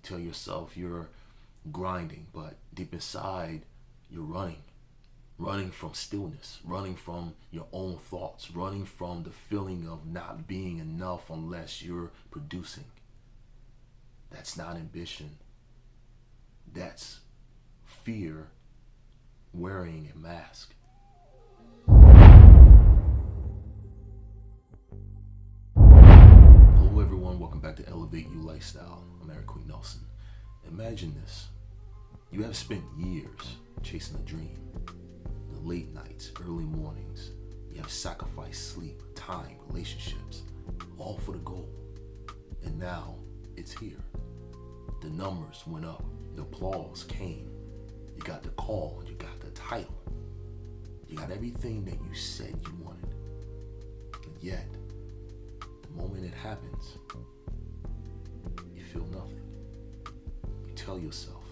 tell yourself you're grinding, but deep inside, you're running. Running from stillness, running from your own thoughts, running from the feeling of not being enough unless you're producing. That's not ambition. That's fear wearing a mask. Hello everyone, welcome back to Elevate You Lifestyle. I'm Eric Queen Nelson. Imagine this. You have spent years chasing a dream. The late nights, early mornings. You have sacrificed sleep, time, relationships, all for the goal. And now it's here. The numbers went up. The applause came. You got the call. You got the title. You got everything that you said you wanted. And yet, the moment it happens, you feel nothing. You tell yourself,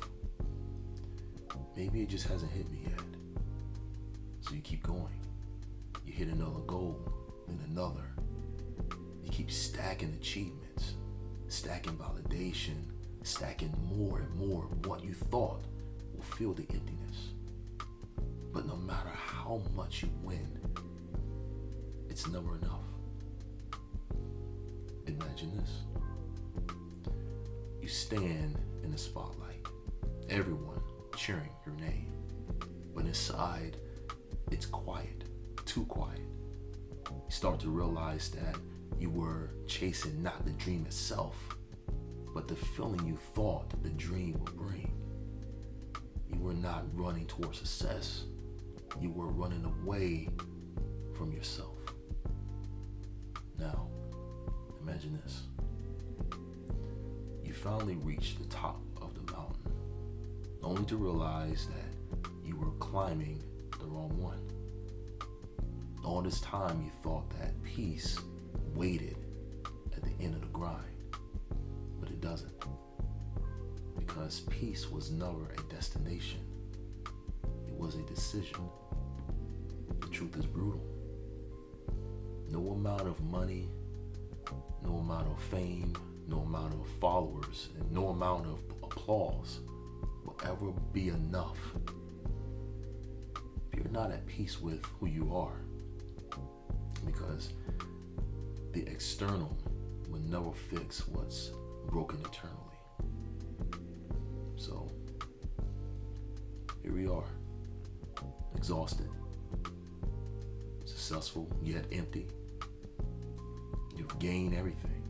maybe it just hasn't hit me yet. So you keep going. You hit another goal, then another. You keep stacking achievements, stacking validation, stacking more and more of what you thought will fill the emptiness. But no matter how much you win, it's never enough. Imagine this. You stand in the spotlight, everyone cheering your name, but inside, it's quiet, too quiet. You start to realize that you were chasing not the dream itself, but the feeling you thought the dream would bring. You were not running towards success. You were running away from yourself. Now, imagine this. You finally reached the top of the mountain, only to realize that you were climbing the wrong one. All this time you thought that peace waited at the end of the grind, but it doesn't. Because peace was never a destination, it was a decision. The truth is brutal. No amount of money, no amount of fame, no amount of followers, and no amount of applause will ever be enough if you're not at peace with who you are. Because the external will never fix what's broken internally. So, here we are, exhausted, successful yet empty. You've gained everything,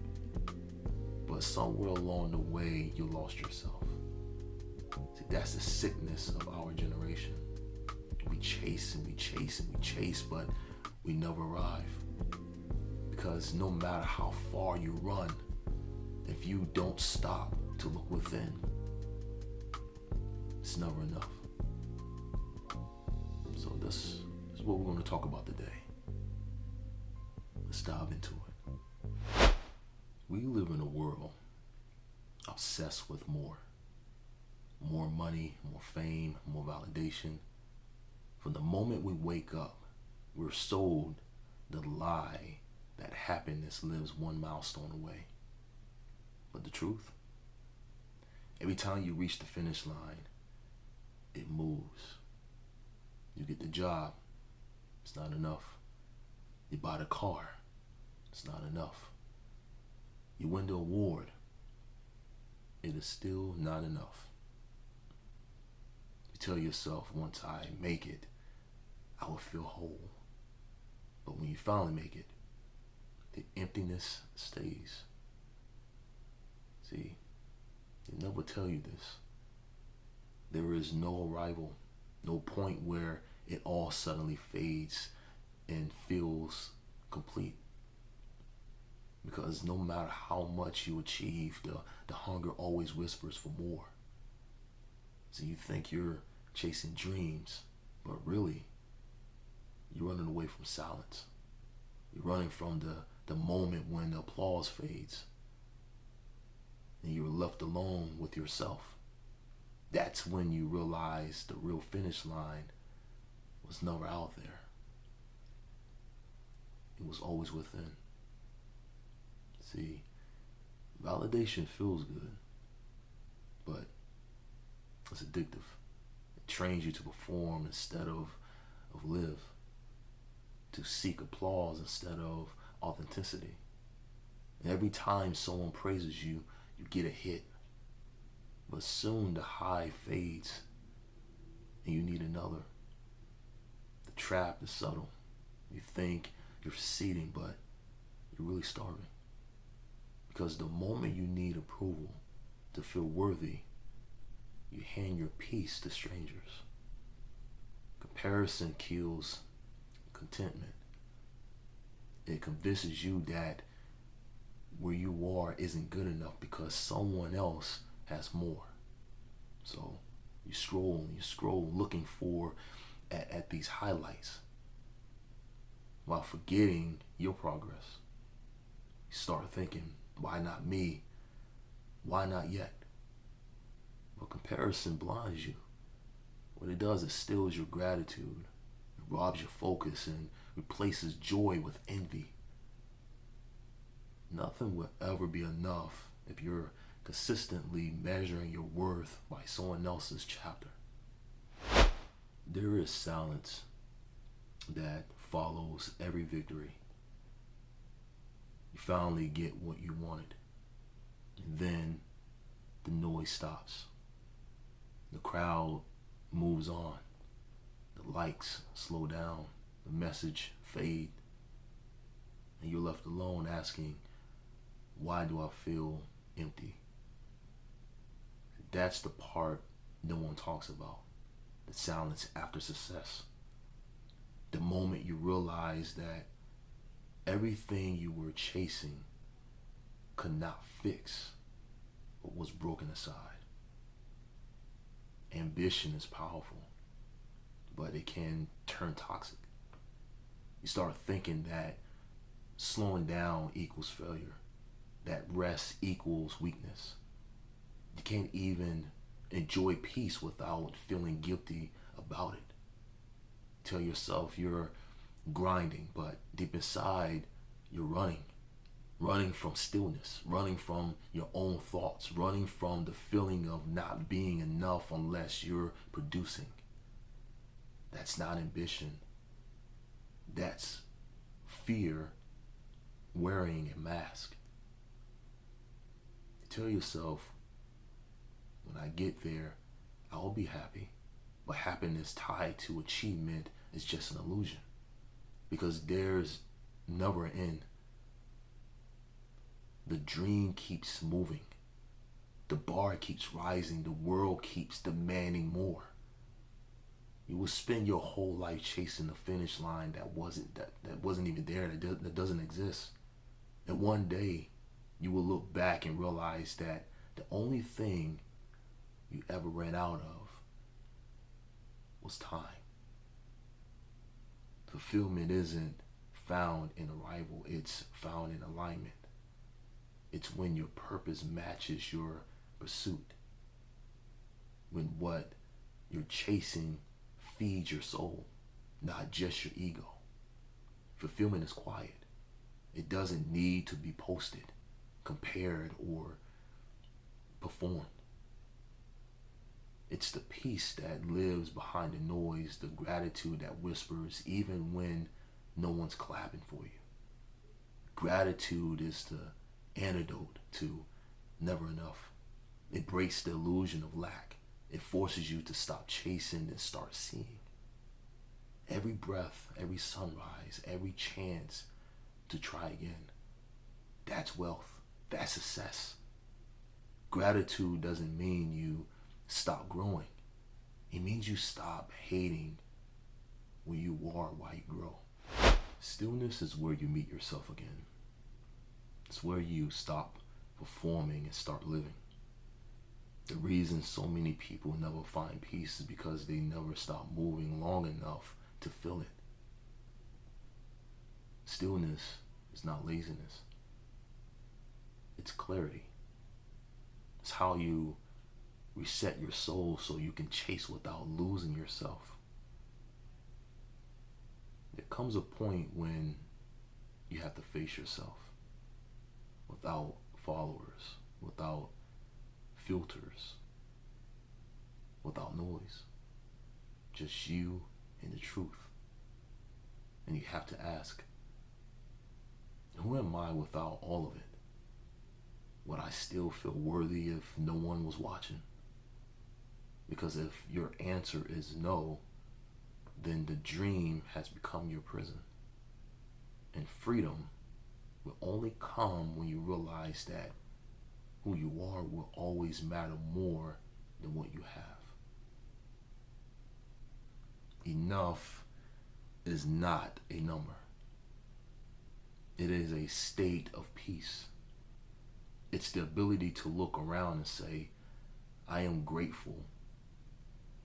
but somewhere along the way you lost yourself. See, that's the sickness of our generation. We chase and we chase and we chase, but we never arrive. Because no matter how far you run, if you don't stop to look within, it's never enough. So this is what we're going to talk about today. Let's dive into it. We live in a world obsessed with more. More money, more fame, more validation. From the moment we wake up, we're sold the lie that happiness lives one milestone away. But the truth, every time you reach the finish line, it moves. You get the job, it's not enough. You buy the car, it's not enough. You win the award, it is still not enough. You tell yourself, once I make it, I will feel whole. But when you finally make it, the emptiness stays. See, they never tell you this. There is no arrival, no point where it all suddenly fades and feels complete. Because no matter how much you achieve, the hunger always whispers for more. So you think you're chasing dreams, but really, you're running away from silence. You're running from the moment when the applause fades and you're left alone with yourself. That's when you realize the real finish line was never out there. It was always within. See, validation feels good. addictive. It trains you to perform instead of live, to seek applause instead of authenticity. And every time someone praises you, you get a hit. But soon the high fades and you need another. The trap is subtle. You think you're succeeding, but you're really starving. Because the moment you need approval to feel worthy, you hand your peace to strangers. Comparison kills contentment. It convinces you that where you are isn't good enough because someone else has more. So you scroll looking for at these highlights while forgetting your progress. You start thinking, why not me? Why not yet? But comparison blinds you. What it does, it steals your gratitude. It robs your focus and replaces joy with envy. Nothing will ever be enough if you're consistently measuring your worth by someone else's chapter. There is silence that follows every victory. You finally get what you wanted, and then the noise stops. The crowd moves on. The likes slow down. The message fade. And you're left alone asking, why do I feel empty? That's the part no one talks about. The silence after success. The moment you realize that everything you were chasing could not fix what was broken aside. Ambition is powerful, but it can turn toxic. You start thinking that slowing down equals failure, that rest equals weakness. You can't even enjoy peace without feeling guilty about it. Tell yourself you're grinding, but deep inside, you're running from stillness, running from your own thoughts, running from the feeling of not being enough unless you're producing. That's not ambition. That's fear wearing a mask. Tell yourself, when I get there, I'll be happy. But happiness tied to achievement is just an illusion. Because there's never an end. The dream keeps moving. The bar keeps rising. The world keeps demanding more. You will spend your whole life chasing the finish line that wasn't even there, that doesn't exist. And one day, you will look back and realize that the only thing you ever ran out of was time. Fulfillment isn't found in arrival, it's found in alignment. It's when your purpose matches your pursuit. When what you're chasing feeds your soul, not just your ego. Fulfillment is quiet. It doesn't need to be posted, compared, or performed. It's the peace that lives behind the noise, the gratitude that whispers even when no one's clapping for you. Gratitude is the antidote to never enough. It breaks the illusion of lack. It forces you to stop chasing and start seeing. Every breath, every sunrise, every chance to try again. That's wealth. That's success. Gratitude doesn't mean you stop growing. It means you stop hating where you are while you grow. Stillness is where you meet yourself again. It's where you stop performing and start living. The reason so many people never find peace is because they never stop moving long enough to feel it. Stillness is not laziness. It's clarity. It's how you reset your soul so you can chase without losing yourself. There comes a point when you have to face yourself without followers, without filters. without noise. Just you and the truth. And you have to ask, who am I without all of it? Would I still feel worthy if no one was watching? Because if your answer is no, then the dream has become your prison. And freedom will only come when you realize that who you are will always matter more than what you have. Enough is not a number. It is a state of peace. It's the ability to look around and say, I am grateful,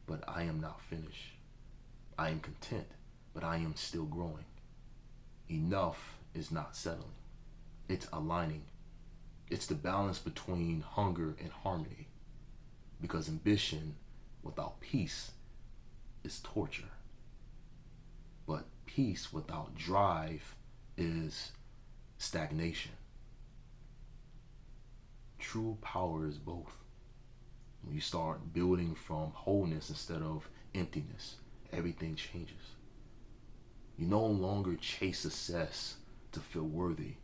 but I am not finished. I am content, but I am still growing. Enough is not settling. It's aligning. It's the balance between hunger and harmony. Because ambition without peace is torture. But peace without drive is stagnation. True power is both. When you start building from wholeness instead of emptiness, everything changes. You no longer chase success to feel worthy.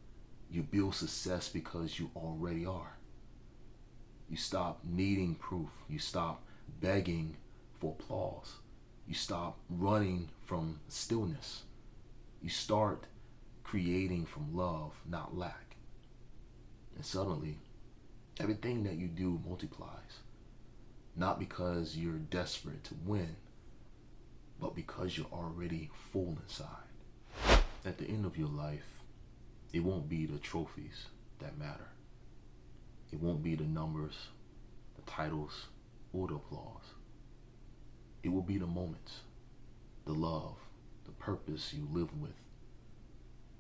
You build success because you already are. You stop needing proof. You stop begging for applause. You stop running from stillness. You start creating from love, not lack. And suddenly, everything that you do multiplies. Not because you're desperate to win, but because you're already full inside. At the end of your life, it won't be the trophies that matter. It won't be the numbers, the titles, or the applause. It will be the moments, the love, the purpose you live with,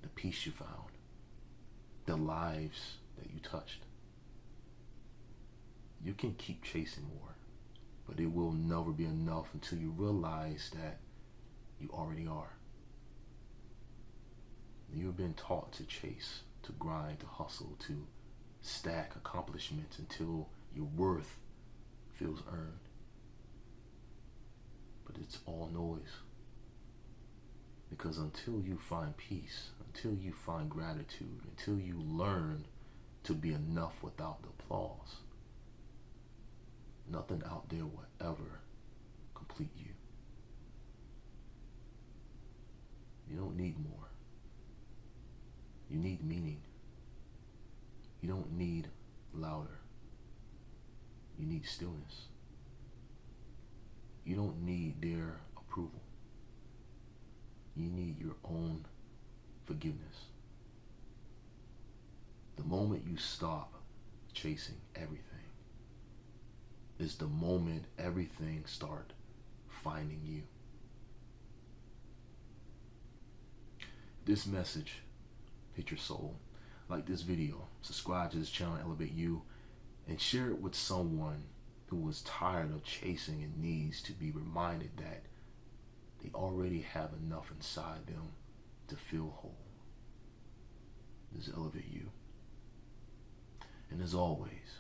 the peace you found, the lives that you touched. You can keep chasing more, but it will never be enough until you realize that you already are. You've been taught to chase, to grind, to hustle, to stack accomplishments until your worth feels earned. But it's all noise. Because until you find peace, until you find gratitude, until you learn to be enough without the applause, nothing out there will ever complete you. You don't need more. You need meaning. You don't need louder. You need stillness. You don't need their approval. You need your own forgiveness. The moment you stop chasing everything is the moment everything start finding you. This message hit your soul. Like this video, subscribe to this channel, Elevate You, and share it with someone who is tired of chasing and needs to be reminded that they already have enough inside them to feel whole. This is Elevate You. And as always,